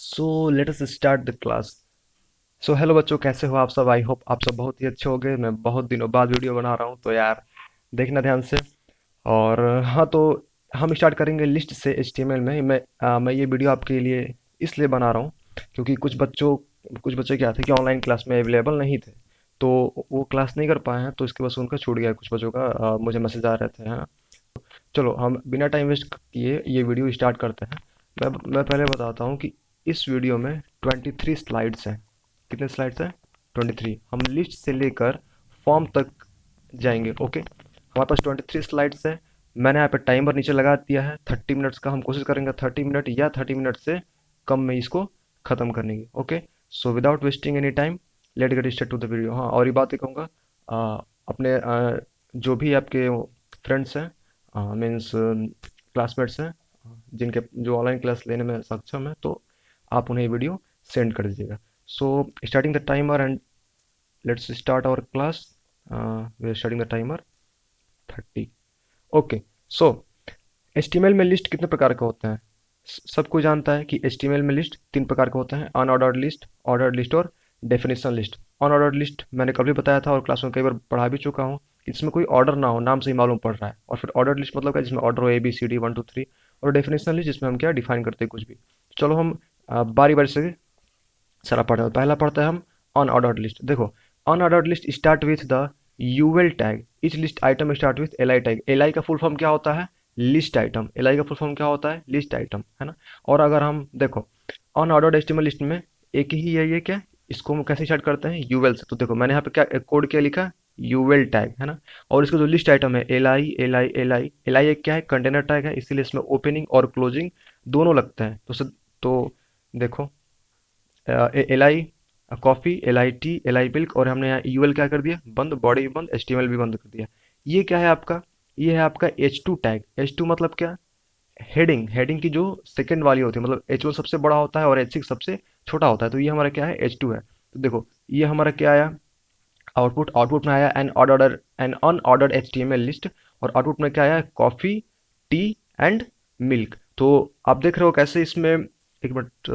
So let us start the class. So hello बच्चों, कैसे हो आप सब? आई होप आप सब बहुत ही अच्छे हो गए। मैं बहुत दिनों बाद वीडियो बना रहा हूँ, तो यार देखना ध्यान से। और हाँ, तो हम स्टार्ट करेंगे लिस्ट से एचटीएमएल में। मैं ये वीडियो आपके लिए इसलिए बना रहा हूँ क्योंकि कुछ बच्चे क्या थे कि ऑनलाइन क्लास में अवेलेबल नहीं थे, तो वो क्लास नहीं कर पाए हैं, तो इसके वजह से उनका छूट गया। कुछ बच्चों का मुझे मैसेज आ रहे थे। हाँ, चलो हम बिना टाइम वेस्ट किए ये वीडियो स्टार्ट करते हैं। मैं पहले बताता हूँ कि इस वीडियो में 23 स्लाइड्स हैं। कितने स्लाइड्स हैं? 23। हम लिस्ट से लेकर फॉर्म तक जाएंगे। ओके, हमारे पास 23 स्लाइड्स हैं। मैंने यहाँ पे टाइमर नीचे लगा दिया है 30 मिनट्स का। हम कोशिश करेंगे 30 मिनट या 30 मिनट से कम में इसको ख़त्म करने की। Okay, so without wasting any time let get start to the video. हाँ, और ये बात ही कहूँगा, अपने जो भी आपके फ्रेंड्स हैं, मीन्स क्लासमेट्स हैं, जिनके जो ऑनलाइन क्लास लेने में सक्षम है, तो आप उन्हें वीडियो सेंड कर दीजिएगा। So starting the timer and let's start our class. We are starting the timer 30। Okay, so HTML में लिस्ट कितने प्रकार के होते हैं? सबको जानता है कि एचटीएमएल में लिस्ट तीन प्रकार के होते हैं: अनऑर्डर्ड लिस्ट, ऑर्डर्ड लिस्ट और डेफिनेशन लिस्ट। अनऑर्डर्ड लिस्ट मैंने कभी बताया था और क्लास में कई बार पढ़ा भी चुका हूँ। इसमें कोई ऑर्डर ना हो, नाम से ही मालूम पड़ रहा है। और फिर ऑर्डर्ड लिस्ट मतलब क्या? जिसमें ऑर्डर हो ABCD 1 2 3। और डेफिनेशन लिस्ट जिसमें हम क्या डिफाइन करते हैं, कुछ भी। चलो हम बारी बारी से सारा पढ़ते हैं। पहला पढ़ते हैं हम अनऑर्डर्ड लिस्ट। देखो, unordered list start with the UL tag. Each list item start with L I tag. L I का फुल फॉर्म क्या होता है? List item. एल आई का फुल फॉर्म क्या होता है? लिस्ट आइटम, है ना। और अगर हम देखो अनऑर्डर्ड एचटीएमएल लिस्ट में एक ही है, ये क्या, इसको हम कैसे स्टार्ट करते हैं? यूएल से। तो देखो मैंने यहाँ पे क्या कोड क्या लिखा? यूएल टैग, है ना। और इसका जो लिस्ट आइटम है एल आई एक क्या है? कंटेनर टैग है, इसीलिए इसमें ओपनिंग और क्लोजिंग दोनों लगते हैं। तो देखो, L I coffee, L I T, L I milk, और हमने यहाँ यूएल क्या कर दिया? बंद, बॉडी भी बंद, एचटीएमएल भी बंद कर दिया। ये क्या है आपका? ये है आपका H2 टैग। H2 मतलब क्या? हेडिंग। हेडिंग की जो सेकंड वाली होती है, मतलब H1 सबसे बड़ा होता है और H6 सबसे छोटा होता है, तो ये हमारा क्या है? H2 है। तो देखो ये हमारा क्या आया? आउटपुट में आया एन अनऑर्डर्ड एचटीएमएल लिस्ट। और आउटपुट में क्या आया? Coffee, tea and milk. तो आप देख रहे हो कैसे इसमें, एक मिनट,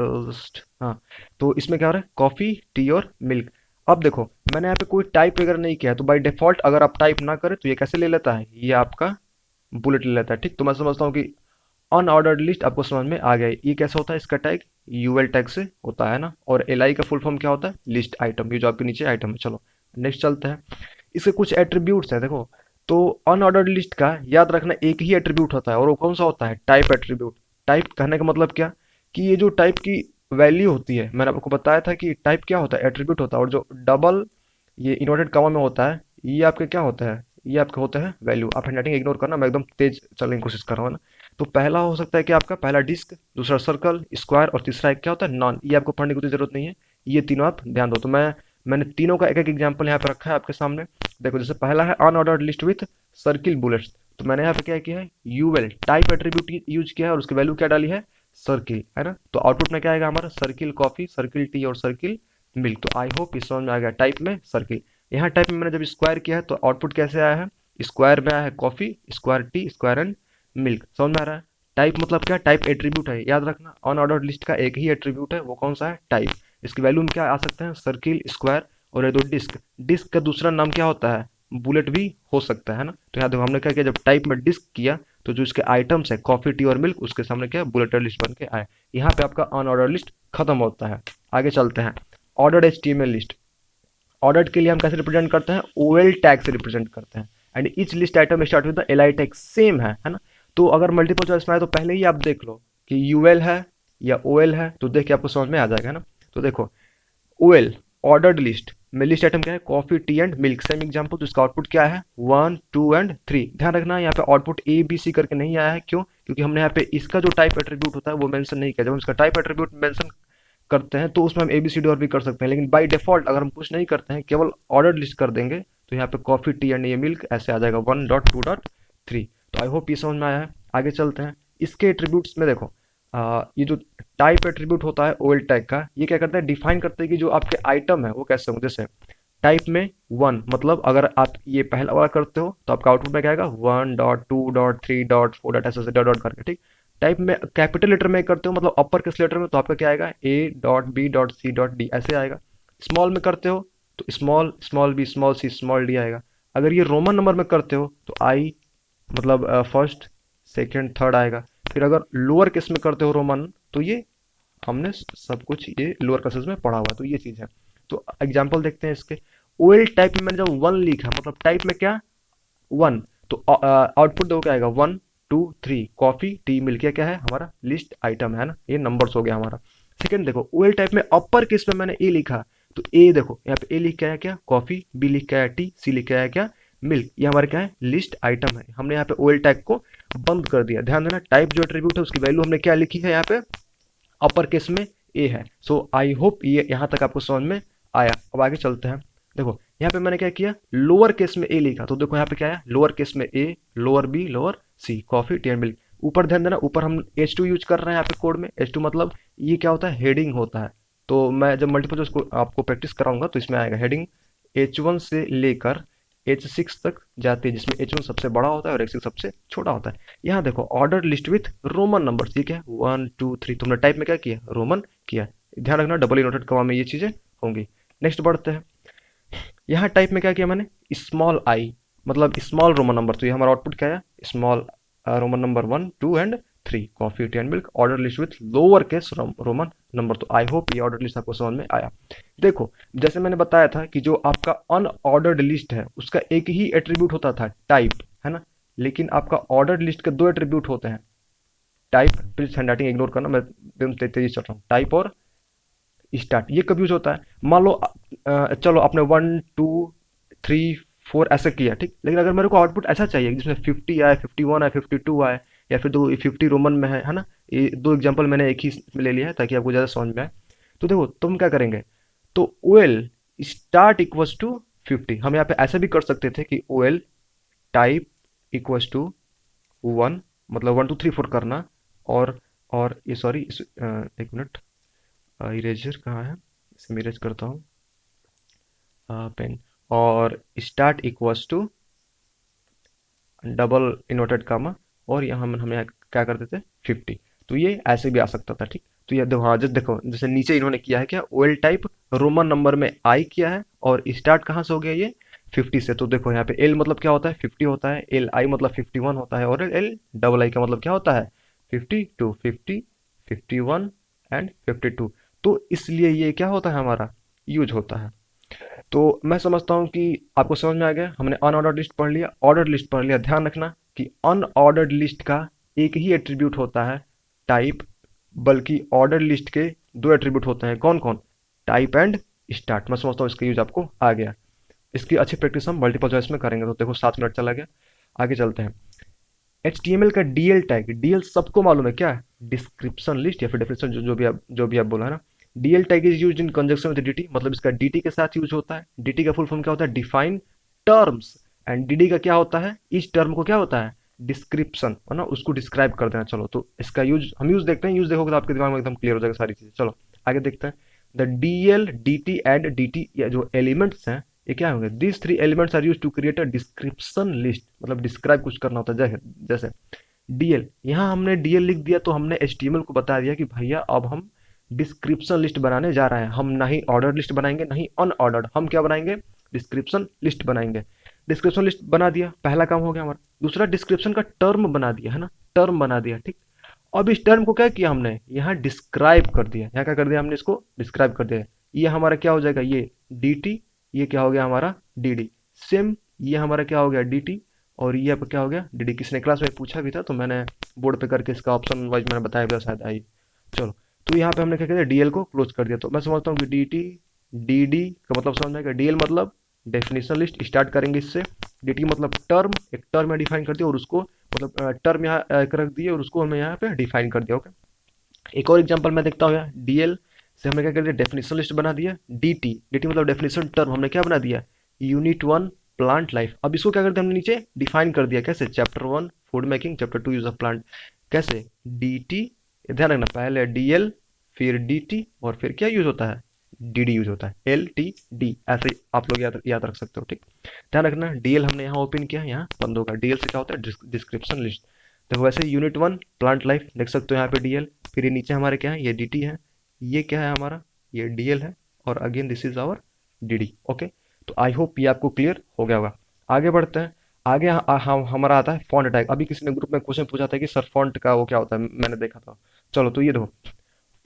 हाँ, तो इसमें क्या हो रहा है? कॉफी, टी और मिल्क। अब देखो मैंने यहाँ पे कोई टाइप वगैरह नहीं किया है, तो बाय डिफॉल्ट अगर आप टाइप ना करें तो ये कैसे ले लेता है? ये आपका बुलेट ले लेता है। ठीक, तो मैं समझता हूँ कि अनऑर्डर्ड लिस्ट आपको समझ में आ गया है। ये कैसे होता है? इसका टैग यूएल टैग से होता है ना। और एल आई का फुल फॉर्म क्या होता है? List item. ये जो आपके नीचे आइटम है। चलो नेक्स्ट चलते हैं। इसके कुछ एट्रीब्यूट्स हैं, देखो। तो अनऑर्डर्ड लिस्ट का याद रखना एक ही एट्रीब्यूट होता है, और वो कौन सा होता है? Type attribute. टाइप कहने का मतलब क्या? कि ये जो टाइप की वैल्यू होती है, मैंने आपको बताया था कि टाइप क्या होता है? एट्रीब्यूट होता है। और जो डबल ये इन्वर्टेड कॉमा में होता है, ये आपके क्या होता है? ये आपके होते हैं वैल्यू। आप हैंडराइटिंग इग्नोर करना, मैं एकदम तेज चलने की कोशिश कर रहा हूँ ना। तो पहला हो सकता है कि आपका पहला डिस्क, दूसरा सर्कल, स्क्वायर, और तीसरा एक क्या होता है? नॉन। ये आपको पढ़ने की कोई जरूरत नहीं है, ये तीनों आप ध्यान दो। तो मैंने तीनों का एक एक एग्जाम्पल यहाँ पे रखा है आपके सामने। देखो जैसे पहला है unordered list with circle bullets. तो मैंने यहाँ पे क्या किया है? यूएल टाइप एट्रीब्यूट यूज किया है, और उसकी वैल्यू क्या डाली है? सर्किल, है ना। तो आउटपुट में क्या आएगा हमारा? सर्किल कॉफी, सर्किल टी और सर्किल मिल्क। तो आई होप इस समझ में आ गया। टाइप में सर्किल। यहाँ टाइप में मैंने जब स्क्वायर किया है तो आउटपुट कैसे आया है? स्क्वायर में आया है coffee, square T, square and milk. समझ में आ रहा है? टाइप मतलब क्या? टाइप एट्रीब्यूट है, याद रखना। अनऑर्डर्ड लिस्ट का एक ही एट्रीब्यूट है, वो कौन सा है? टाइप। इसकी वैल्यू में क्या आ सकते हैं? सर्किल, स्क्वायर, और ये दो डिस्क। डिस्क का दूसरा नाम क्या होता है? बुलेट भी हो सकता है ना। तो यहाँ देखो हमने क्या किया, जब टाइप में डिस्क किया तो जो इसके आइटम्स है कॉफी, टी और मिल्क, उसके सामने क्या? बुलेटेड लिस्ट बन के आए। यहाँ पे आपका अनऑर्डर्ड लिस्ट खत्म होता है। आगे चलते हैं। Ordered HTML list. ऑर्डर्ड के लिए हम कैसे रिप्रेजेंट करते हैं? ओएल टैग से रिप्रेजेंट करते हैं। And each list item start with the L I tag. Same है ना। तो अगर मल्टीपल चॉइस में आए तो पहले ही आप देख लो कि यूएल है या ओएल है, तो देख के आपको समझ में आ जाएगा, है ना। तो देखो ओएल ऑर्डर्ड लिस्ट में लिस्ट आइटम क्या है? Coffee, tea and milk. Same example. तो इसका आउटपुट क्या है? 1 2 एंड 3। ध्यान रखना यहाँ पे आउटपुट ABC करके नहीं आया है। क्यों? क्योंकि हमने यहाँ पे इसका जो टाइप एट्रीब्यूट होता है वो मेंशन नहीं किया। जब हम इसका टाइप एट्रीब्यूट मेंशन करते हैं तो उसमें हम ABCD और भी कर सकते हैं, लेकिन बाय डिफॉल्ट अगर हम कुछ नहीं करते हैं, केवल ऑर्डर लिस्ट कर देंगे, तो यहाँ पे कॉफी, टी एंड ये मिल्क ऐसे आ जाएगा 1.2.3। तो आई होप ये समझ में आया है। आगे चलते हैं। इसके एट्रीब्यूट्स में देखो, ये जो टाइप एट्रीब्यूट होता है ओएल टैग का, ये क्या करता है? डिफाइन करते हैं कि जो आपके आइटम है वो कैसे होंगे। जैसे टाइप में 1 मतलब अगर आप ये पहला वाला करते हो तो आपका आउटपुट में क्या आएगा? 1.2.3.4 ऐसे डॉट डॉट करके। ठीक, टाइप में कैपिटल लेटर में करते हो, मतलब अपर केस लेटर में, तो आपका क्या आएगा, A dot B dot C dot D ऐसे आएगा। स्मॉल में करते हो तो small small B small C small D आएगा। अगर ये रोमन नंबर में करते हो तो आई मतलब फर्स्ट सेकंड थर्ड आएगा। फिर अगर लोअर केस में करते हो रोमन, तो ये हमने सब कुछ ये लोअर केसेस में पढ़ा हुआ है, तो ये चीज़ है। तो एग्जांपल देखते हैं इसके। ओएल टाइप में मैंने जब वन लिखा, मतलब टाइप में क्या, वन, तो आउटपुट देखो क्या आएगा, 1 2 3 कॉफी टी मिल्क, क्या है हमारा लिस्ट आइटम है ना, ये नंबर्स हो गया हमारा। सेकंड देखो, ओएल टाइप में अपर केस में मैंने ए लिखा, तो ए देखो यहाँ पे ए लिख के आया क्या, कॉफी, बी लिख के आया टी, सी लिख के आया क्या, मिल्क, ये हमारा क्या है, लिस्ट आइटम है। हमने यहाँ पे ओएल टाइप को बंद कर दिया। ध्यान देना, टाइप जो एट्रीब्यूट है उसकी वैल्यू हमने क्या लिखी है यहाँ पे, अपर केस में ए है। सो आई होप ये यहाँ तक आपको समझ में आया। अब आगे चलते हैं। देखो यहाँ पे मैंने क्या किया, लोअर केस में ए लिखा, तो देखो यहाँ पे क्या है, लोअर केस में a, lower b, lower c, coffee tea and milk. ऊपर ध्यान देना, ऊपर हम एच टू यूज कर रहे हैं यहाँ पे कोड में। एच टू मतलब ये क्या होता है, हेडिंग होता है। तो मैं जब मल्टीपल चॉइस को आपको प्रैक्टिस कराऊंगा तो इसमें आएगा हेडिंग एच वन से लेकर एच सिक्स तक जाती है, जिसमें एच वन सबसे बड़ा होता है और एच सिक्स सबसे छोटा होता है। यहाँ देखो order list with Roman number, ठीक है, 1 2 3, तुमने टाइप में क्या किया, रोमन किया। ध्यान रखना डबल इनवर्टेड कॉमा में ये चीजें होंगी। नेक्स्ट बढ़ते हैं। यहाँ टाइप में क्या किया मैंने, स्मॉल आई मतलब स्मॉल रोमन नंबर, तो ये हमारा आउटपुट क्या है, small Roman number 1 2 and 3 coffee tea and milk, order list with lower case Roman number. तो आई होप ये ऑर्डर लिस्ट आपको समझ में आया। देखो जैसे मैंने बताया था कि जो आपका अनऑर्डर्ड लिस्ट है उसका एक ही एट्रीब्यूट होता था, टाइप, है ना। लेकिन आपका ऑर्डर्ड लिस्ट के दो एट्रीब्यूट होते हैं, टाइप, प्लीज हैंडराइटिंग इग्नोर करना, मैं एकदम तेजी चल रहा हूँ, टाइप और स्टार्ट। ये कब यूज होता है, मान लो चलो आपने 1 2 3 4 ऐसा किया, ठीक, लेकिन अगर मेरे को आउटपुट ऐसा चाहिए जिसमें 50 आए, 51 आए, 52 आए, या फिर दो 50 रोमन में है ना। ये दो एग्जांपल मैंने एक ही में ले लिया है ताकि आपको ज़्यादा समझ में आए। तो देखो तुम क्या करेंगे, तो ओएल स्टार्ट इक्वल्स टू 50, हम यहाँ पे ऐसा भी कर सकते थे कि ओएल टाइप इक्वल्स टू 1, मतलब 1 2 3 4 करना। और ये सॉरी, एक मिनट, इरेजर कहाँ है, इसे मैं इरेज करता हूँ, पेन। और start equals to double inverted comma, और यहाँ हम यहाँ क्या करते थे, 50। तो ये ऐसे भी आ सकता था, ठीक। तो ये देखो, हाँ जैसे देखो, जैसे नीचे इन्होंने किया है क्या, ओएल टाइप रोमन नंबर में आई किया है, और स्टार्ट कहाँ से हो गया ये, 50 से। तो देखो यहाँ पे एल मतलब क्या होता है, 50 होता है, एल आई मतलब 51 होता है, और एल डबल आई का मतलब क्या होता है, 52, 50, 51 एंड 52। तो इसलिए ये क्या होता है हमारा, यूज होता है। तो मैं समझता हूँ कि आपको समझ में आ गया। हमने अनऑर्डर्ड लिस्ट पढ़ लिया, ऑर्डर्ड लिस्ट पढ़ लिया। ध्यान रखना कि अनऑर्डर्ड लिस्ट का एक ही एट्रीब्यूट होता है, टाइप, बल्कि ऑर्डर्ड लिस्ट के दो एट्रीब्यूट होते हैं, कौन कौन, टाइप एंड स्टार्ट। मैं समझता हूँ इसका यूज आपको आ गया। इसकी अच्छी प्रैक्टिस हम मल्टीपल चॉइस में करेंगे। तो देखो 7 मिनट चला गया, आगे चलते हैं। HTML का DL टैग, DL सबको मालूम है क्या है, डिस्क्रिप्शन लिस्ट या फिर डेफिनेशन, जो भी आप बोला है ना। DL tag is used in conjunction with DT, मतलब इसका DT के साथ यूज होता है। DT का फुल फॉर्म क्या होता है, डिफाइन टर्म्स। एंड DD का क्या होता है, इस टर्म को क्या होता है, डिस्क्रिप्शन, है ना, उसको डिस्क्राइब कर देना। चलो तो इसका यूज हम यूज देखते हैं, यूज देखोगे तो आपके दिमाग में एकदम क्लियर हो जाएगा सारी चीजें। चलो आगे देखते हैं। The DL DT and DT, या जो एलिमेंट्स हैं ये क्या होंगे, this three elements are use to create a description list, मतलब डिस्क्राइब कुछ करना होता है। जैसे जैसे डीएल, यहाँ हमने डीएल लिख दिया तो हमने एचटीएमएल को बता दिया कि भैया अब हम डिस्क्रिप्शन लिस्ट बनाने जा रहे हैं। हम ना ही ऑर्डर लिस्ट बनाएंगे ना ही अनऑर्डर्ड, हम क्या बनाएंगे, डिस्क्रिप्शन लिस्ट बनाएंगे। डिस्क्रिप्शन लिस्ट बना दिया, पहला काम हो गया हमारा। दूसरा, डिस्क्रिप्शन का टर्म बना दिया, है ना, टर्म बना दिया, ठीक। अब इस टर्म को क्या किया हमने, यहाँ डिस्क्राइब कर दिया। यहाँ क्या कर दिया हमने, इसको डिस्क्राइब कर दिया। ये हमारा क्या हो जाएगा, ये dt, ये क्या हो गया हमारा dd। सेम ये हमारा क्या हो गया dt, और ये अब क्या हो गया dd। किसने क्लास में पूछा भी था तो मैंने बोर्ड पे करके इसका ऑप्शन वाइज मैंने बताया भी था, शायद आई। चलो तो यहाँ पे हमने क्या किया, डीएल को क्लोज कर दिया। तो मैं समझता हूँ कि dt dd का मतलब समझ में आएगा। डीएल मतलब डेफिनेशन लिस्ट, स्टार्ट करेंगे इससे। dt मतलब टर्म, एक टर्म में डिफाइन कर दिया, और उसको मतलब टर्म यहाँ रख दिया और उसको हमें यहाँ पे डिफाइन कर दिया। ओके, एक और एग्जांपल मैं देखता हूँ यार। डीएल से हमने क्या कर दिया, डेफिनेशन लिस्ट बना दिया। डीटी, डीटी मतलब डेफिनेशन टर्म, हमने क्या बना दिया, यूनिट 1 प्लांट लाइफ। अब इसको क्या करते हैं, हमने नीचे डिफाइन कर दिया। कैसे, chapter 1 food making, chapter 2 use of plant. कैसे, डी ध्यान रखना, पहले डीएल फिर डी और फिर क्या यूज होता है, डी यूज होता है, LTD, ऐसे आप लोग याद रख सकते हो, ठीक। ध्यान रखना, डीएल हमने यहाँ ओपन किया, यहाँ बंद होगा। डीएल से क्या होता है, डिस्क्रिप्शन लिस्ट। देखो वैसे यूनिट 1 प्लांट लाइफ देख सकते हो यहाँ पे डीएल, फिर ये नीचे हमारे क्या है, ये डीटी है, ये क्या है हमारा, ये डीएल है, और again this is our DD. Okay, तो आई होप ये आपको क्लियर हो गया होगा। आगे बढ़ते हैं। आगे हम हमारा आता है फॉन्ट टैग। अभी किसी ने ग्रुप में क्वेश्चन पूछा था कि सर फॉन्ट का वो क्या होता है, मैंने देखा था। चलो तो ये देखो,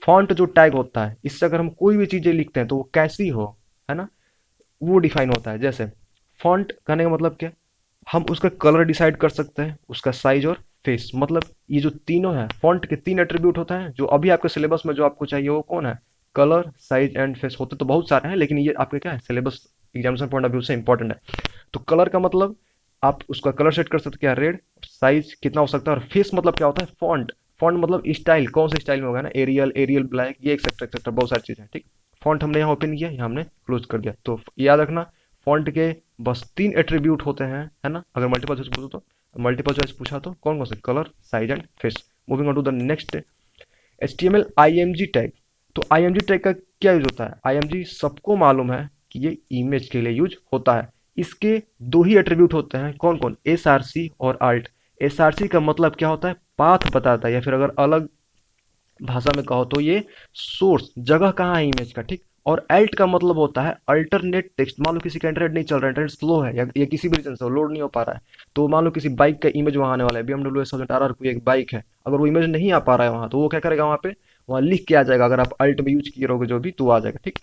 फॉन्ट जो टैग होता है, इससे अगर हम कोई भी चीजें लिखते हैं तो वो कैसी हो, है ना, वो डिफाइन होता है। जैसे फॉन्ट कहने का मतलब क्या, हम उसका कलर डिसाइड कर सकते हैं, उसका साइज और फेस। मतलब ये जो तीनों है, फॉन्ट के 3 एट्रीब्यूट होता है जो अभी आपके सिलेबस में जो आपको चाहिए वो कौन है, कलर, साइज एंड फेस। होते तो बहुत सारे हैं लेकिन ये आपके क्या है, syllabus examination point of view से इंपॉर्टेंट है। तो कलर का मतलब आप उसका कलर सेट कर सकते हैं, क्या रेड, साइज कितना हो सकता है, और फेस मतलब क्या होता है, फॉन्ट। फॉन्ट मतलब स्टाइल, कौन से स्टाइल में होगा ना, एरियल, एरियल ब्लैक, ये एक्सेट्रा एक्सेट्रा बहुत सारी चीजें हैं, ठीक। फॉन्ट हमने यहाँ ओपन किया, यहाँ हमने क्लोज कर दिया। तो याद रखना, फॉन्ट के बस 3 एट्रीब्यूट होते हैं, है ना। अगर मल्टीपल चॉइस पूछो तो, मल्टीपल चॉइस पूछा तो कौन कौन से, colour, size and face. Moving on to the next, HTML IMG tag. तो IMG टैग का क्या यूज होता है, IMG सबको मालूम है कि ये इमेज के लिए यूज होता है। इसके 2 ही एट्रीब्यूट होते हैं, कौन कौन, SRC और ALT। SRC का मतलब क्या होता है, पाथ बताता है, या फिर अगर अलग भाषा में कहो तो ये सोर्स, जगह कहाँ है इमेज का, ठीक। और एल्ट का मतलब होता है अल्टरनेट टेक्स्ट। मान लो किसी का इंटरनेट नहीं चल रहा है, इंटरनेट स्लो है, या किसी भी रीजन से लोड नहीं हो पा रहा है, तो मान लो किसी बाइक का इमेज वहां आने वाला है, BMW S1000RR कोई एक बाइक है, अगर वो इमेज नहीं आ पा रहा है वहां, तो वो क्या करेगा, वहां पे वहां लिख के आ जाएगा, अगर आप अल्ट में यूज किए रहोगे जो भी, तो वो आ जाएगा, ठीक।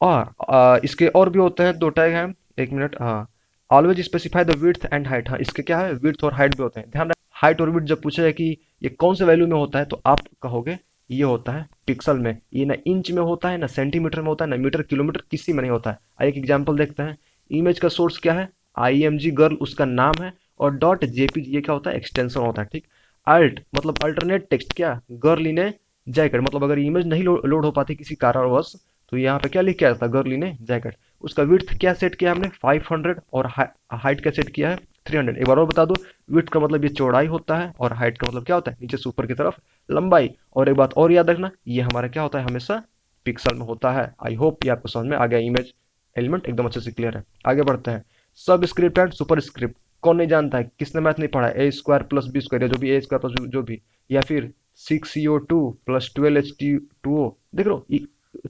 और इसके और भी होते हैं 2 टैग हैं, एक मिनट, हाँ। Always specify the width and height. हाँ, इसके क्या है, विड्थ और हाइट भी होते हैं, ध्यान रखें। हाइट और विड्थ जब पूछेगा कि ये कौन से वैल्यू में होता है, तो आप कहोगे ये होता है पिक्सल में। ये ना इंच में होता है, ना सेंटीमीटर में होता है, ना मीटर, किलोमीटर, किसी में नहीं होता है। एक एग्जांपल देखते हैं। इमेज का सोर्स क्या है, IMG गर्ल उसका नाम है, और डॉट JPG ये क्या होता है, एक्सटेंशन होता है, ठीक। अल्ट मतलब अल्टरनेट टेक्स्ट, क्या, गर्ल इन ए जैकेट, मतलब अगर इमेज नहीं लोड हो पाती किसी कारणवश, तो यहाँ पे क्या लिख के आया था, गर्ल इन ए जैकेट। उसका विड्थ क्या सेट किया हमने, 500, और हाइट क्या सेट किया है, 300। एक बार और बता दो, विड्थ का मतलब ये चौड़ाई होता है, और हाइट का मतलब क्या होता है, नीचे से ऊपर की तरफ लंबाई। और एक बात और याद रखना, ये हमारा क्या होता है, हमेशा पिक्सल में होता है। आई होप ये आपको समझ में आ गया, इमेज एलिमेंट एकदम अच्छे से क्लियर है। आगे बढ़ते हैं, सब स्क्रिप्ट एंड सुपर स्क्रिप्ट। कौन नहीं जानता है, किसने मैथ नहीं पढ़ा, A² + B² या जो भी A² + जो भी, या फिर 6CO2 + 12H2O। देख लो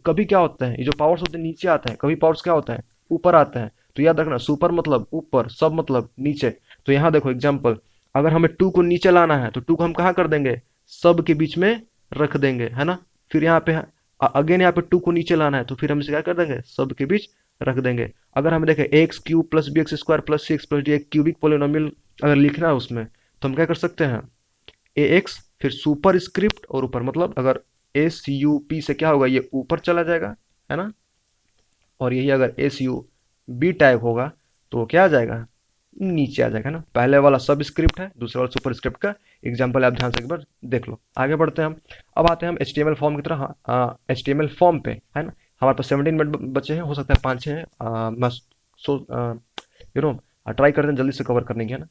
कभी क्या होता है, ये जो पावर्स होते हैं नीचे आते हैं, कभी पावर्स क्या होता है, ऊपर आते हैं। तो याद रखना, सुपर मतलब ऊपर, सब मतलब नीचे। तो यहाँ देखो एग्जाम्पल, अगर हमें 2 को नीचे लाना है तो 2 को हम कहाँ कर देंगे, सब के बीच में रख देंगे, है ना। फिर यहाँ पे अगेन यहाँ पे 2 को नीचे लाना है तो फिर हम इसे क्या कर देंगे, सब के बीच रख देंगे। अगर हमें देखें AX³ + BX² + C(x) + D एक क्यूबिक पोलिनोमियल अगर लिखना है उसमें, तो हम क्या कर सकते हैं, AX फिर सुपर स्क्रिप्ट और ऊपर, मतलब अगर SUP से क्या होगा, ये ऊपर चला जाएगा, है ना। और यही अगर SUB टैग होगा तो वो क्या आ जाएगा, नीचे आ जाएगा ना। पहले वाला सब स्क्रिप्ट है, दूसरा वाला सुपर स्क्रिप्ट का एग्जांपल आप ध्यान से एक बार देख लो। आगे बढ़ते हैं हम। अब आते हैं हम HTML फॉर्म की तरह। हाँ, HTML फॉर्म पे, है ना। हमारे पास 17 मिनट बचे हैं, हो सकता है 5-6 हैं। मैं सो यू नो ट्राई करते हैं जल्दी से कवर करने की, है ना।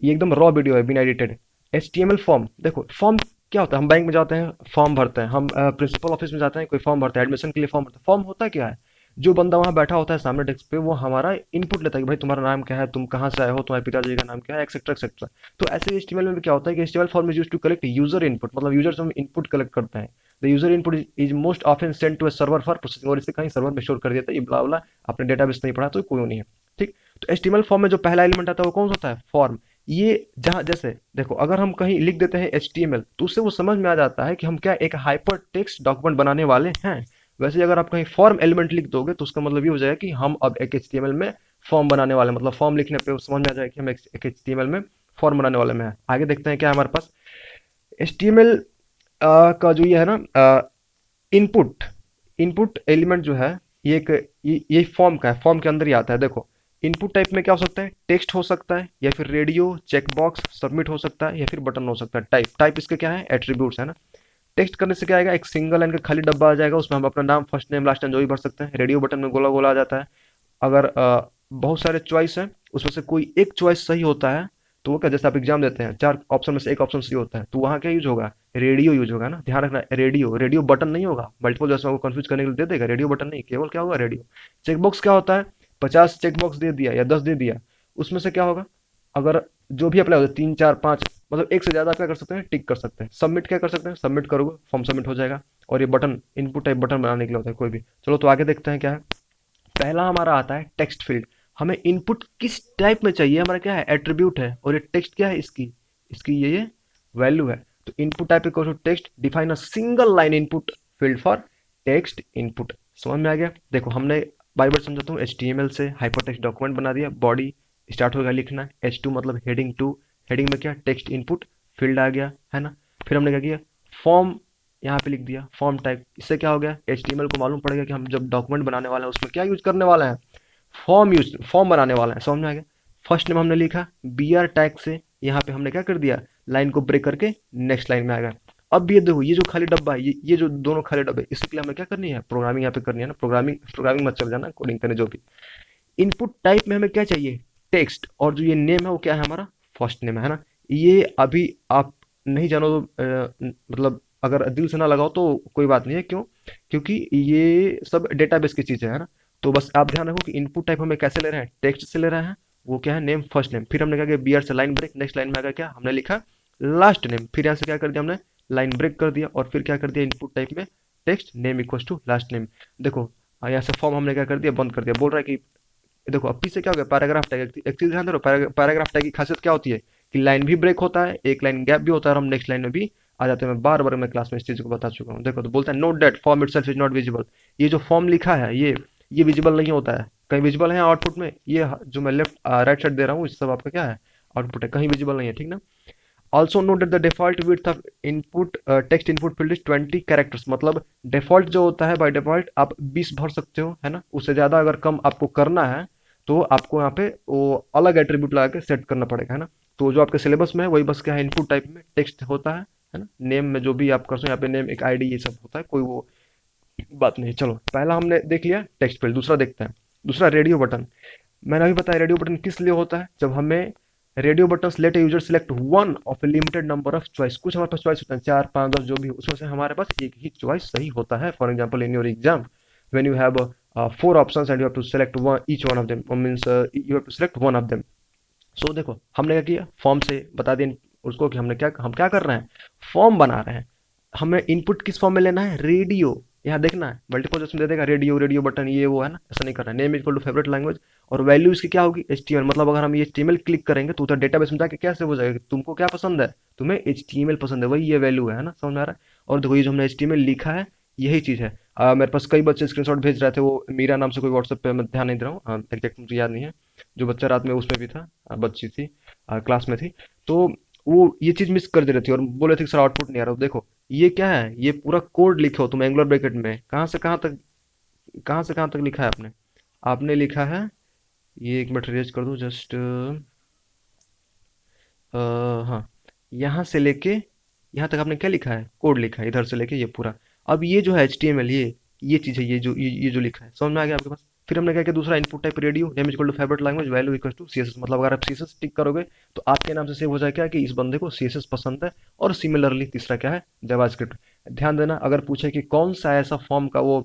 ये एकदम रॉ वीडियो है, बिना एडिटेड। HTML फॉर्म, देखो फॉर्म क्या होता है, हम बैंक में जाते हैं, फॉर्म भरते हैं, हम प्रिंसिपल ऑफिस में जाते हैं, कोई फॉर्म भरते हैं, एडमिशन के लिए फॉर्म भरते हैं। फॉर्म होता क्या है, जो बंदा वहां बैठा होता है सामने डेस्क पे, वो हमारा इनपुट लेता है कि भाई तुम्हारा नाम क्या है, तुम कहाँ से आए हो, तुम्हारे पिताजी का नाम क्या है, एक्सेट्रा एक्सेट्रा। तो ऐसे ही HTML में भी क्या होता है कि HTML form is used to collect user input, मतलब यूजर से हम इनपुट कलेक्ट करते हैं। The user input is most often send to a server for processing, और इसे कहीं सर्वर में स्टोर कर देता है। ये ब्ला ब्ला, आपने डेटाबेस नहीं पढ़ा तो कोई नहीं है, ठीक। तो HTML फॉर्म में जो पहला एलिमेंट आता है वो कौन सा होता है, फॉर्म। ये जहां जैसे देखो, अगर हम कहीं लिख देते हैं HTML, तो उससे वो समझ में आ जाता है कि हम क्या एक हाइपर टेक्स्ट डॉक्यूमेंट बनाने वाले हैं। वैसे ही अगर आप कहीं फॉर्म एलिमेंट लिख दोगे तो उसका मतलब ये हो जाएगा कि हम अब एक HTML में फॉर्म बनाने वाले हैं। मतलब फॉर्म लिखने पे वो समझ में आ जाएगा कि हम एक HTML में फॉर्म बनाने वाले में हैं। आगे देखते हैं क्या है हमारे पास। HTML का जो ये है ना, इनपुट इनपुट एलिमेंट जो है, ये एक ये फॉर्म का है, फॉर्म के अंदर ही आता है। देखो इनपुट टाइप में क्या हो सकता है, टेक्स्ट हो सकता है, या फिर रेडियो, चेकबॉक्स, सबमिट हो सकता है, या फिर बटन हो सकता है। टाइप टाइप इसके क्या है, एट्रीब्यूट्स है ना। टेक्स्ट करने से क्या आएगा, एक सिंगल लाइन का खाली डब्बा आ जाएगा, उसमें हम अपना नाम, फर्स्ट नेम, लास्ट नेम जो भी भर सकते हैं। रेडियो बटन में गोला गोला आ जाता है। अगर बहुत सारे चॉइस है, उसमें से कोई एक चॉइस सही होता है, तो वो क्या, जैसे आप एग्जाम देते हैं 4 ऑप्शन में से एक ऑप्शन सही होता है, तो वहाँ क्या यूज होगा, रेडियो यूज होगा ना। ध्यान रखना, रेडियो रेडियो बटन नहीं होगा। मल्टीपल जैसे आपको कंफ्यूज करने के लिए दे देगा, रेडियो बटन नहीं, केवल क्या होगा, रेडियो। चेकबॉक्स क्या होता है, 50 चेकबॉक्स दे दिया या 10 दे दिया, उसमें से क्या होगा, अगर जो भी अप्लाई होता है 3 4 5 मतलब एक से ज़्यादा आप क्या कर सकते हैं, टिक कर सकते हैं। सबमिट क्या कर सकते हैं, सबमिट करोगे फॉर्म सबमिट हो जाएगा। और ये बटन इनपुट टाइप बटन बनाने के लिए होता है कोई भी। चलो तो आगे देखते हैं क्या है। पहला हमारा आता है टेक्स्ट फील्ड। हमें इनपुट किस टाइप में चाहिए, हमारा क्या है, एट्रीब्यूट है, और ये टेक्स्ट क्या है, इसकी इसकी ये वैल्यू है। तो input type equal to text, define a single line input field for text input. समझ में आ गया। देखो हमने बार बार समझाता हूँ, HTML से हाइपरटेक्स्ट डॉक्यूमेंट बना दिया, बॉडी स्टार्ट होगा लिखना, H2 मतलब हेडिंग टू, हेडिंग में क्या, टेक्स्ट इनपुट फील्ड आ गया है ना। फिर हमने क्या किया, फॉर्म यहाँ पे लिख दिया, फॉर्म टाइप। इससे क्या हो गया, HTML को मालूम पड़ेगा कि हम जब डॉक्यूमेंट बनाने वाला है उसमें क्या यूज करने वाला है, फॉर्म बनाने वाला है। समझ में आ गया। फर्स्ट नेम हमने लिखा, BR टैग से यहाँ पे हमने क्या कर दिया, लाइन को ब्रेक करके नेक्स्ट लाइन में आ गया। अब ये देखो, ये जो खाली डब्बा है, ये जो दोनों खाली डब्बे, इसके लिए हमें क्या करनी है, प्रोग्रामिंग यहाँ पे करनी है ना। प्रोग्रामिंग प्रोग्रामिंग मत चल जाना, कोडिंग करने जो भी। इनपुट टाइप में हमें क्या चाहिए, टेक्स्ट, और जो ये नेम है वो क्या है हमारा, फर्स्ट नेम है ना। ये अभी आप नहीं जानो तो मतलब अगर दिल से ना लगाओ तो कोई बात नहीं है, क्यों, क्योंकि ये सब डेटाबेस की चीजें है ना। तो बस आप ध्यान रखो कि इनपुट टाइप हमें कैसे ले रहे हैं, टेक्स्ट से ले रहे हैं। वो क्या है, नेम फर्स्ट नेम। फिर हमने क्या किया, BR से लाइन ब्रेक, नेक्स्ट लाइन में आ गया क्या, हमने लिखा लास्ट नेम। फिर यहाँ से क्या कर दिया हमने, लाइन ब्रेक कर दिया, और फिर क्या कर दिया, इनपुट टाइप में text name equals to last name. देखो यहाँ से फॉर्म हमने क्या कर दिया, बंद कर दिया। बोल रहा है कि देखो अब पीछे क्या हो गया, पैराग्राफ टैग। एक चीज ध्यान दो, पैराग्राफ टैग की खासियत क्या होती है कि लाइन भी ब्रेक होता है, एक लाइन गैप भी होता है, और हम नेक्स्ट लाइन में भी आ जाते हैं। मैं बार बार मैं क्लास में इस चीज को बता चुका हूँ। देखो तो बोलता है note that form itself is not visible. ये जो फॉर्म लिखा है ये विजिबल नहीं होता है। कहीं विजिबल है आउटपुट में, ये जो मैं लेफ्ट राइट साइड दे रहा हूँ, इस सब आपका क्या है, आउटपुट है, कहीं विजिबल नहीं है, ठीक ना। Also note that the default width of input text input field is 20 characters. मतलब डिफॉल्ट जो होता है, बाय डिफॉल्ट आप 20 भर सकते हो है ना। उससे ज्यादा अगर कम आपको करना है तो आपको यहाँ पे वो अलग एट्रीब्यूट लगा के सेट करना पड़ेगा है ना। तो जो आपके सिलेबस में है वही बस क्या है, इनपुट टाइप में टेक्स्ट होता है ना। नेम में जो भी आप कर सकते हो, यहाँ पे नेम एक ID ये सब होता है, कोई वो बात नहीं। चलो पहला हमने देख लिया टेक्स्ट फील्ड, दूसरा देखते हैं। दूसरा रेडियो बटन। मैंने अभी बताया रेडियो बटन किस लिए होता है, जब हमें radio button let user select one of a limited number of choice. कुछ हमारे पास चॉइस होते हैं, 4 5 10 जो भी, उसमें से हमारे पास एक ही चॉइस सही होता है। For example in your exam when you have 4 options and you have to select one each one of them, means you have to select one of them. So देखो हमने क्या किया, फॉर्म से बता दिया उसको कि हम क्या कर रहे हैं, फॉर्म बना रहे हैं। हमें इनपुट किस फॉर्म में लेना है, रेडियो। यहाँ देखना है मल्टीपल चॉइस में दे देगा रेडियो, रेडियो बटन ये वो है ना, ऐसा नहीं करना है। Name equal to favourite language, और वैल्यू इसकी क्या होगी, HTML। मतलब अगर हम ये HTML क्लिक करेंगे तो उधर डेटाबेस में जाके कैसे हो जाएगा कि तुमको क्या पसंद है, तुम्हें HTML पसंद है, वही ये वैल्यू है ना। समझ में आ रहा है। और देखो ये जो हमने HTML लिखा है यही चीज है। मेरे पास कई बच्चे स्क्रीनशॉट भेज रहे थे, वो मीरा नाम से कोई व्हाट्सएप पे, मैं ध्यान नहीं दे रहा हूँ एग्जैक्ट मुझे याद नहीं है। जो बच्चा रात में उसमें भी था, बच्ची थी, क्लास में थी। तो वो ये चीज मिस कर दे रही थी और बोले थे कि सर आउटपुट नहीं आ रहा। तो देखो ये क्या है, ये पूरा कोड लिखे हो तुम एंगुलर ब्रैकेट में, कहाँ से कहाँ तक लिखा है आपने, आपने लिखा है, ये एक मिनट रेज कर दो जस्ट, हाँ, यहाँ से लेके यहाँ तक आपने क्या लिखा है, कोड लिखा है, इधर से लेके ये पूरा। अब ये जो है HTML, ये चीज है, ये जो लिखा है, समझ में आ गया आपके पास। फिर हमने क्या किया, दूसरा input type radio, name equal to favourite language, value equal to CSS। मतलब अगर आप CSS टिक करोगे तो आपके नाम से सेव हो जाएगा कि इस बंदे को CSS पसंद है। और सिमिलरली तीसरा क्या है, जावास्क्रिप्ट। ध्यान देना, अगर पूछे कि कौन सा ऐसा फॉर्म का वो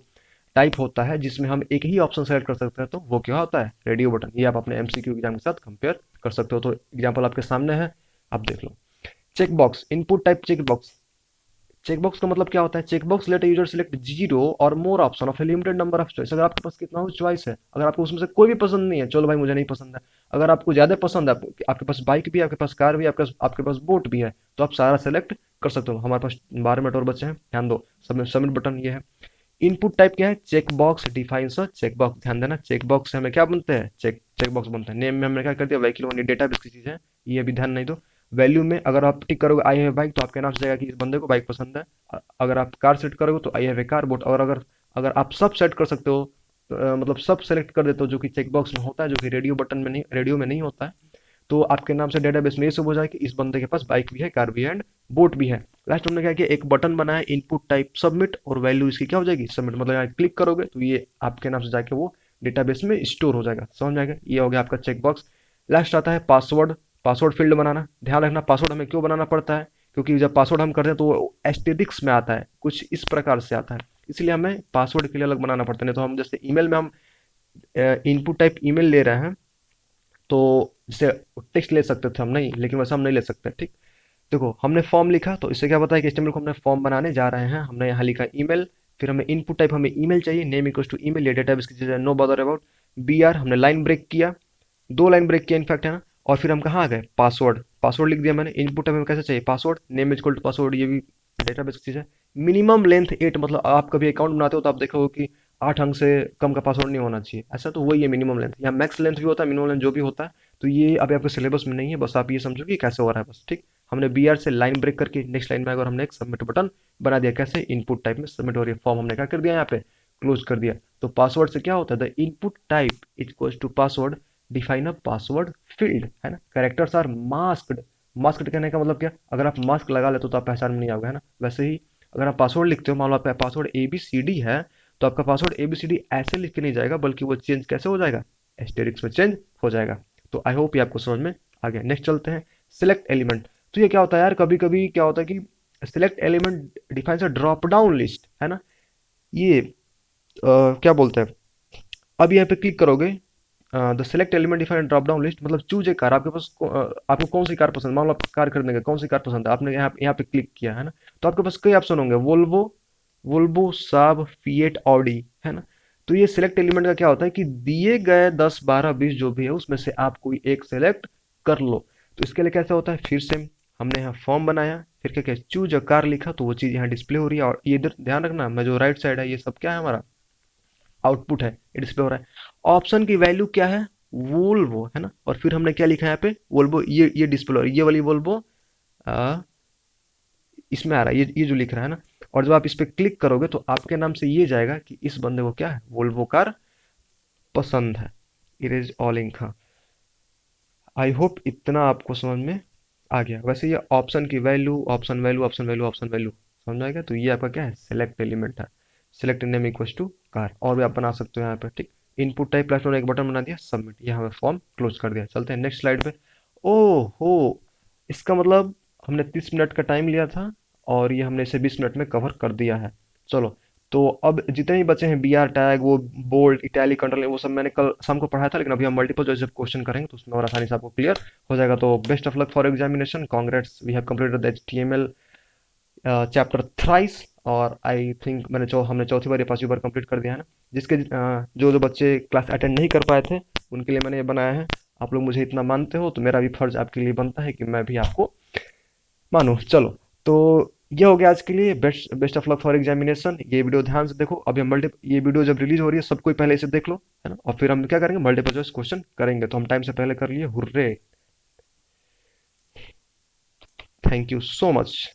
टाइप होता है जिसमें हम एक ही ऑप्शन सेलेक्ट कर सकते हैं, तो वो क्या होता है, रेडियो बटन। ये आप अपने MCQ एग्जाम के साथ कंपेयर कर सकते हो। तो एग्जाम्पल आपके सामने है, आप देख लो। Check box, input type check box. Check box का मतलब क्या होता है, check box let user select zero और more option of a limited number of choice. अगर आपके पास कितना हो चॉइस है, अगर आपको उसमें से कोई भी पसंद नहीं है, चलो भाई मुझे नहीं पसंद है। अगर आपको ज्यादा पसंद है, आपके पास बाइक भी है, आपके पास कार भी है, आपके पास बोट भी है, तो आप सारा सेलेक्ट कर सकते हो। हमारे पास 12 मिनट और बचे हैं, ध्यान दो। सबमिट सबमिट बटन ये है। इनपुट टाइप क्या है, check box defines a check box. ध्यान देना, चेक बॉक्स से हमें क्या बनते हैं, चेक बॉक्स बनते हैं। नेम में हमने क्या कर दिया, व्हीकल वन, डेटाबेस की चीज है, ये अभी ध्यान नहीं दो। वैल्यू में अगर आप टिक करोगे आई हैव बाइक, तो आपके नाम से जाएगा कि इस बंदे को बाइक पसंद है। अगर आप कार सेट करोगे तो I have a car boat. और अगर अगर आप सब सेट कर सकते हो, मतलब सब सेलेक्ट कर देते हो जो कि चेक बॉक्स में होता है, जो कि रेडियो में नहीं होता है, तो आपके नाम से डेटाबेस में ये सब हो जाए कि इस बंदे के पास बाइक भी है, कार भी है एंड बोट भी है। लास्ट हमने क्या किया, एक बटन बनाया, इनपुट टाइप सबमिट, और वैल्यू इसकी क्या हो जाएगी, सबमिट। मतलब यहाँ क्लिक करोगे तो ये आपके नाम से जाके वो डेटाबेस में स्टोर हो जाएगा। समझ में आएगा, ये हो गया आपका चेक बॉक्स। लास्ट आता है पासवर्ड। पासवर्ड फील्ड बनाना। ध्यान रखना पासवर्ड हमें क्यों बनाना पड़ता है, क्योंकि जब पासवर्ड हम करते हैं तो वो एस्टेरिक्स में आता है, कुछ इस प्रकार से आता है, इसलिए हमें पासवर्ड के लिए अलग बनाना पड़ता है। नहीं तो हम जैसे ईमेल में हम इनपुट टाइप ईमेल ले रहे हैं, तो जैसे टेक्स्ट ले सकते थे हम, नहीं, लेकिन वैसा हम नहीं ले सकते, ठीक। देखो हमने फॉर्म लिखा तो इससे क्या पता है कि HTML को हमने फॉर्म बनाने जा रहे हैं। हमने यहाँ लिखा ईमेल, फिर हमें इनपुट टाइप हमें ईमेल चाहिए, नेम इक्वल्स टू ईमेल, ये डेटाबेस की चीज़ है, नो बॉदर अबाउट। BR हमने लाइन ब्रेक किया, 2 लाइन ब्रेक किया इनफैक्ट, है ना। और फिर हम कहाँ आ गए, पासवर्ड, पासवर्ड लिख दिया मैंने। इनपुट टाइप हमें कैसे चाहिए, password, name equal to password, ये भी डेटाबेस की चीज़ है। मिनिमम लेंथ 8, मतलब आप कभी अकाउंट बनाते हो तो आप देखोगे कि 8 अंक से कम का पासवर्ड नहीं होना चाहिए, ऐसा तो वही है मिनिमम लेंथ। या मैक्स लेंथ भी होता है, मिनिमम लेंथ जो भी होता है। तो ये अभी आपके सिलेबस में नहीं है, बस आप ये समझो कि कैसे हो रहा है बस, ठीक। हमने BR से लाइन ब्रेक करके नेक्स्ट लाइन में अगर हमने एक सबमिट बटन बना दिया, कैसे, इनपुट टाइप में सबमिट हो रही है फॉर्म, हमने क्या कर दिया यहाँ पे, क्लोज कर दिया। तो पासवर्ड से क्या होता है, the input type equals to password, define a password field, है ना। कैरेक्टर्स आर मास्क्ड, मास्क्ड कहने का मतलब क्या, अगर आप मास्क लगा लेते हो तो आप पहचान में नहीं आओगे, है ना। वैसे ही अगर आप पासवर्ड लिखते हो, मान लो आपका पासवर्ड ABCD है, तो आपका पासवर्ड ABCD ऐसे लिख के नहीं जाएगा, बल्कि वो चेंज कैसे हो जाएगा, एस्टेरिक्स में चेंज हो जाएगा। तो आई होप ये आपको समझ में आ गया। नेक्स्ट चलते हैं, सिलेक्ट एलिमेंट। तो ये क्या होता है यार, कभी कभी क्या होता है कि select element defines a drop down list, है ना। ये क्या बोलते हैं, अब यहाँ पे क्लिक करोगे, the select element define drop down list, मतलब चूज ए कार, आपके पास आपको कौन सी कार पसंद, मान लो आप कार खरीदने का, कौन सी कार पसंद है, आपने यहाँ पे क्लिक किया, है ना। तो आपके पास कई ऑप्शन होंगे, वोल्वो, वोल्वो, साब, फिएट, ऑडी, है ना। तो ये सिलेक्ट एलिमेंट का क्या होता है कि दिए गए 10 12 20 जो भी है उसमें से आप कोई एक सेलेक्ट कर लो। तो इसके लिए कैसे होता है, फिर से हमने यहाँ फॉर्म बनाया, फिर क्या क्या चूज अ कार लिखा, तो वो चीज़ यहाँ डिस्प्ले हो रही है। और ये इधर ध्यान रखना, मैं जो राइट साइड है ये सब क्या है हमारा, आउटपुट है, ये डिस्प्ले हो रहा है। ऑप्शन की वैल्यू क्या है, वोल्वो, है ना। और फिर हमने क्या लिखा है यहाँ पे, वोल्वो, ये डिस्प्ले हो रही है, ये वाली वोल्वो इसमें आ रहा है, ये जो लिख रहा है ना। और जब आप इस पे क्लिक करोगे तो आपके नाम से ये जाएगा कि इस बंदे को क्या है, वोल्वो कार पसंद है। इरेज ऑल इंक, हाँ। आई होप इतना आपको समझ में आ गया। वैसे ये ऑप्शन की value, option value, option value, option value, समझ आएगा। तो ये आपका क्या है, सेलेक्ट एलिमेंट है। Select name equals to car, और भी आप बना सकते हो यहाँ पे, ठीक। इनपुट टाइप प्लेटफॉर्म एक बटन बना दिया, सबमिट, ये हमें फॉर्म क्लोज कर दिया। चलते हैं नेक्स्ट स्लाइड पे। ओ हो, इसका मतलब हमने 30 मिनट का टाइम लिया था, और ये हमने इसे 20 मिनट में कवर कर दिया है। चलो, तो अब जितने भी बचे हैं, BR टैग, वो बोल्ड, इटैलिक, अंडरलाइन, वो सब मैंने कल शाम को पढ़ाया था, लेकिन अभी हम मल्टीपल चॉइस जब क्वेश्चन करेंगे तो उसमें और आसानी से आपको क्लियर हो जाएगा। तो best of luck for examination, congrats, we have completed the HTML chapter thrice. और आई थिंक हमने चौथी बार या पांचवी बार कंप्लीट कर दिया है ना। जिसके जो जो बच्चे क्लास अटेंड नहीं कर पाए थे उनके लिए मैंने ये बनाया है। आप लोग मुझे इतना मानते हो तो मेरा भी फर्ज आपके लिए बनता है कि मैं भी आपको मानो। चलो, तो ये हो गया आज के लिए। Best best of luck for examination. ये वीडियो ध्यान से देखो, अभी हम मल्टी ये वीडियो जब रिलीज हो रही है सब कोई पहले इसे देख लो, है ना। और फिर हम क्या करेंगे, मल्टीपल चॉइस क्वेश्चन करेंगे, तो हम टाइम से पहले कर लिए, hurray. Thank you so much.